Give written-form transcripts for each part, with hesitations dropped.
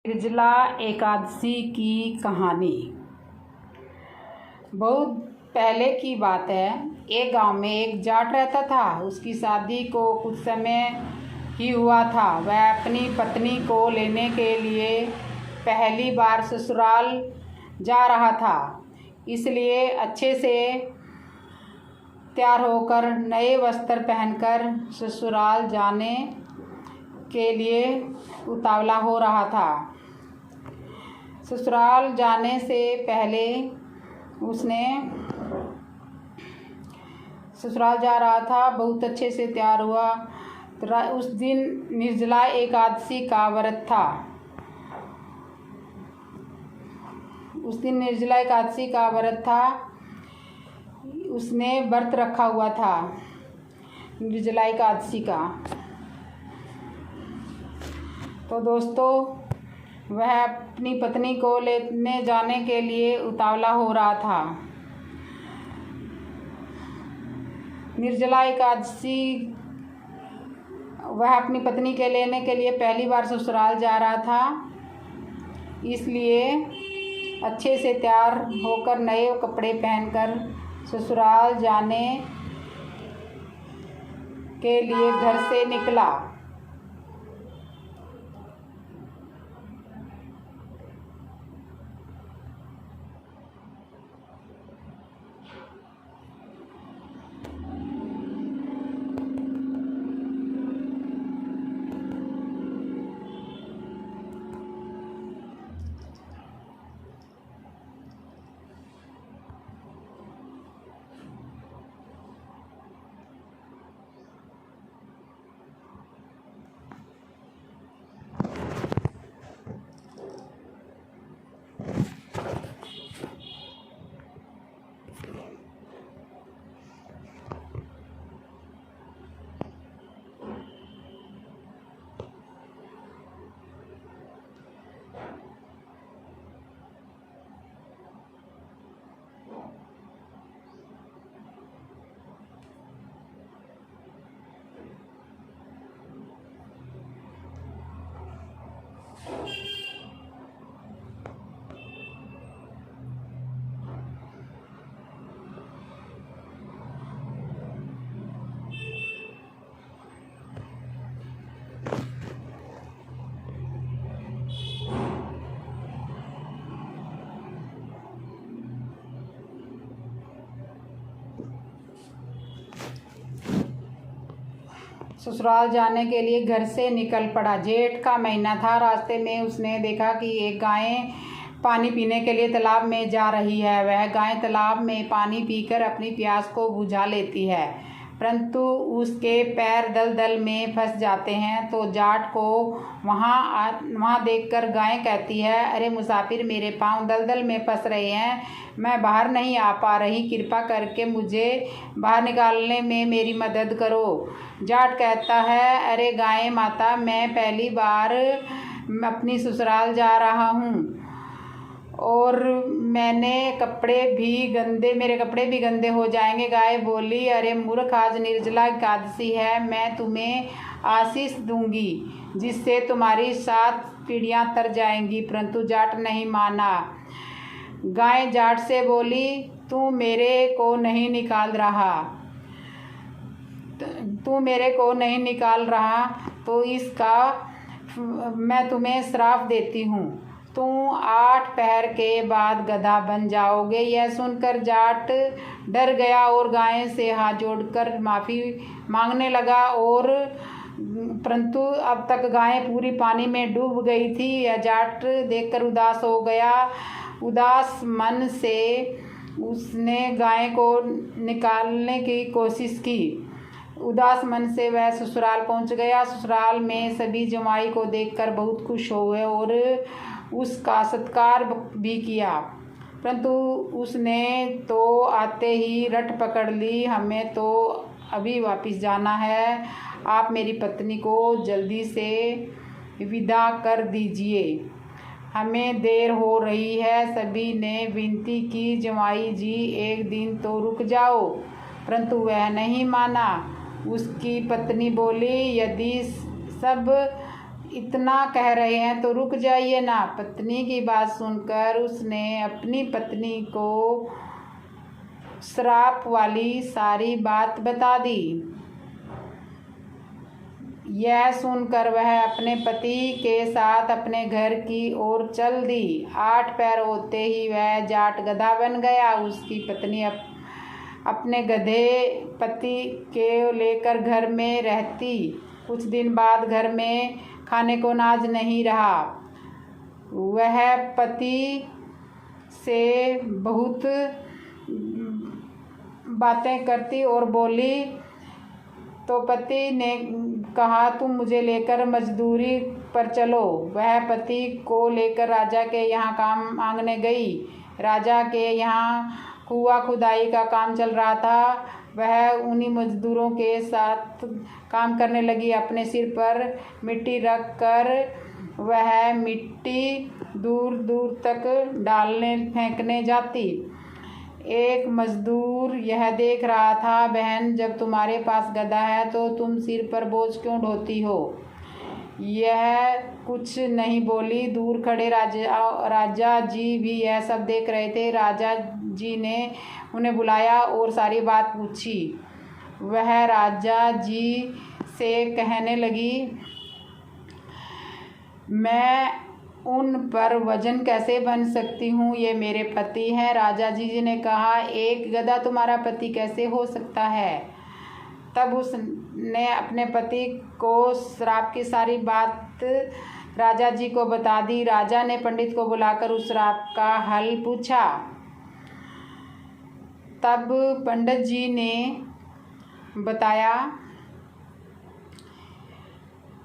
निर्जला एकादशी की कहानी। बहुत पहले की बात है। एक गांव में एक जाट रहता था। उसकी शादी को कुछ समय ही हुआ था। वह अपनी पत्नी को लेने के लिए पहली बार ससुराल जा रहा था, इसलिए अच्छे से तैयार होकर नए वस्त्र पहनकर ससुराल जाने के लिए उतावला हो रहा था। ससुराल जाने से पहले उसने ससुराल जा रहा था, बहुत अच्छे से तैयार हुआ। उस दिन निर्जला एकादशी का व्रत था। उस दिन निर्जला एकादशी का व्रत था। उसने व्रत रखा हुआ था निर्जला एकादशी का। तो दोस्तों, वह अपनी पत्नी को लेने जाने के लिए उतावला हो रहा था। निर्जला एकादशी वह अपनी पत्नी के लेने के लिए पहली बार ससुराल जा रहा था, इसलिए अच्छे से तैयार होकर नए कपड़े पहनकर ससुराल जाने के लिए घर से निकला। ससुराल जाने के लिए घर से निकल पड़ा। जेठ का महीना था। रास्ते में उसने देखा कि एक गाय पानी पीने के लिए तालाब में जा रही है। वह गाय तालाब में पानी पीकर अपनी प्यास को बुझा लेती है, परंतु उसके पैर दलदल में फंस जाते हैं। तो जाट को वहाँ देखकर गाय कहती है, अरे मुसाफिर, मेरे पाँव दलदल में फंस रहे हैं, मैं बाहर नहीं आ पा रही, कृपा करके मुझे बाहर निकालने में मेरी मदद करो। जाट कहता है, अरे गाय माता, मैं पहली बार अपनी ससुराल जा रहा हूँ और मेरे कपड़े भी गंदे हो जाएंगे। गाय बोली, अरे मूर्ख, आज निर्जला एकादशी है, मैं तुम्हें आशीष दूंगी जिससे तुम्हारी 7 पीढ़ियां तर जाएंगी। परंतु जाट नहीं माना। गाय जाट से बोली, तू मेरे को नहीं निकाल रहा तो इसका मैं तुम्हें श्राप देती हूँ। तुम 8 पहर के बाद गधा बन जाओगे। यह सुनकर जाट डर गया और गाय से हाथ जोड़कर माफ़ी मांगने लगा, और परंतु अब तक गाय पूरी पानी में डूब गई थी। यह जाट देखकर उदास हो गया। उदास मन से उसने गाय को निकालने की कोशिश की। उदास मन से वह ससुराल पहुंच गया। ससुराल में सभी जमाई को देखकर बहुत खुश हुए और उसका सत्कार भी किया, परंतु उसने तो आते ही रट पकड़ ली, हमें तो अभी वापस जाना है, आप मेरी पत्नी को जल्दी से विदा कर दीजिए, हमें देर हो रही है। सभी ने विनती की, जमाई जी एक दिन तो रुक जाओ, परंतु वह नहीं माना। उसकी पत्नी बोली, यदि सब इतना कह रहे हैं तो रुक जाइए ना। पत्नी की बात सुनकर उसने अपनी पत्नी को श्राप वाली सारी बात बता दी। यह सुनकर वह अपने पति के साथ अपने घर की ओर चल दी। 8 पैर होते ही वह जाट गधा बन गया। उसकी पत्नी अपने गधे पति के लेकर घर में रहती। कुछ दिन बाद घर में खाने को अनाज नहीं रहा। वह पति से बहुत बातें करती और बोली तो पति ने कहा तुम मुझे लेकर मजदूरी पर चलो। वह पति को लेकर राजा के यहाँ काम मांगने गई। राजा के यहाँ कुआं खुदाई का काम चल रहा था। वह उन्हीं मजदूरों के साथ काम करने लगी। अपने सिर पर मिट्टी रख कर वह मिट्टी दूर दूर तक डालने फेंकने जाती। एक मजदूर यह देख रहा था, बहन जब तुम्हारे पास गधा है तो तुम सिर पर बोझ क्यों ढोती हो। यह कुछ नहीं बोली। दूर खड़े राजा जी भी यह सब देख रहे थे। राजा जी ने उन्हें बुलाया और सारी बात पूछी। वह राजा जी से कहने लगी, मैं उन पर वजन कैसे बन सकती हूँ, ये मेरे पति हैं। राजा जी ने कहा, एक गधा तुम्हारा पति कैसे हो सकता है। तब उसने अपने पति को श्राप की सारी बात राजा जी को बता दी। राजा ने पंडित को बुलाकर उस श्राप का हल पूछा। तब पंडित जी ने बताया,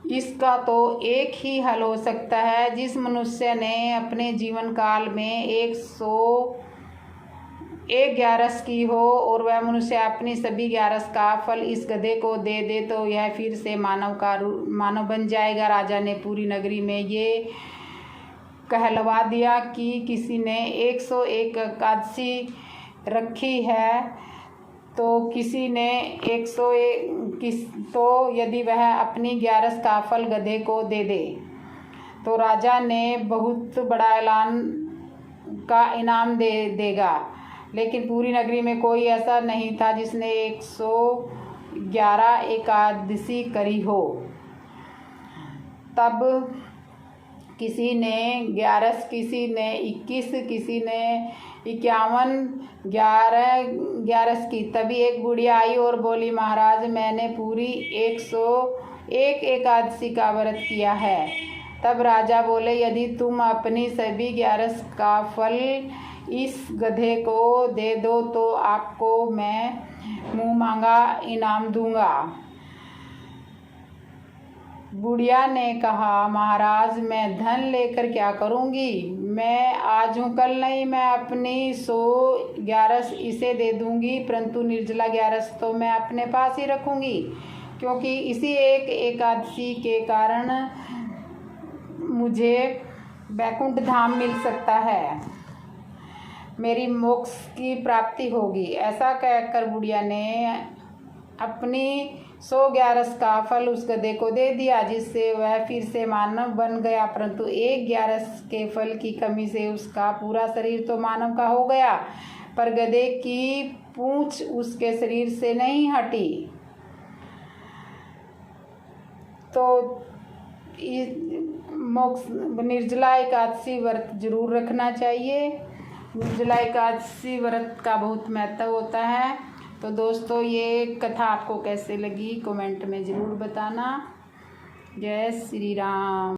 इसका तो एक ही हल हो सकता है। जिस मनुष्य ने अपने जीवन काल में 101 ग्यारस की हो और वह मनुष्य अपनी सभी ग्यारस का फल इस गधे को दे दे तो यह फिर से मानव बन जाएगा। राजा ने पूरी नगरी में ये कहलवा दिया कि किसी ने 101 एकादशी रखी है तो किसी ने 101 तो यदि वह अपनी ग्यारस का फल गधे को दे दे तो राजा ने बहुत बड़ा ऐलान का इनाम देगा। लेकिन पूरी नगरी में कोई ऐसा नहीं था जिसने 111 एकादशी करी हो। तब किसी ने 11, किसी ने 21, किसी ने 51 ग्यारस की। तभी एक बुढ़िया आई और बोली, महाराज मैंने पूरी 101 एकादशी का व्रत किया है। तब राजा बोले, यदि तुम अपनी सभी ग्यारस का फल इस गधे को दे दो तो आपको मैं मुँह मांगा इनाम दूंगा। बुढ़िया ने कहा, महाराज मैं धन लेकर क्या करूँगी। मैं आज हूँ कल नहीं, मैं अपनी 100 ग्यारस इसे दे दूँगी, परंतु निर्जला ग्यारस तो मैं अपने पास ही रखूँगी, क्योंकि इसी एक एकादशी के कारण मुझे वैकुंठ धाम मिल सकता है, मेरी मोक्ष की प्राप्ति होगी। ऐसा कहकर बुढ़िया ने अपनी 100 ग्यारस का फल उस गधे को दे दिया, जिससे वह फिर से मानव बन गया। परंतु 1 ग्यारस के फल की कमी से उसका पूरा शरीर तो मानव का हो गया, पर गधे की पूंछ उसके शरीर से नहीं हटी। तो निर्जला एकादशी व्रत जरूर रखना चाहिए। निर्जला एकादशी व्रत का बहुत महत्व होता है। तो दोस्तों ये कथा आपको कैसे लगी कमेंट में ज़रूर बताना। जय श्री राम।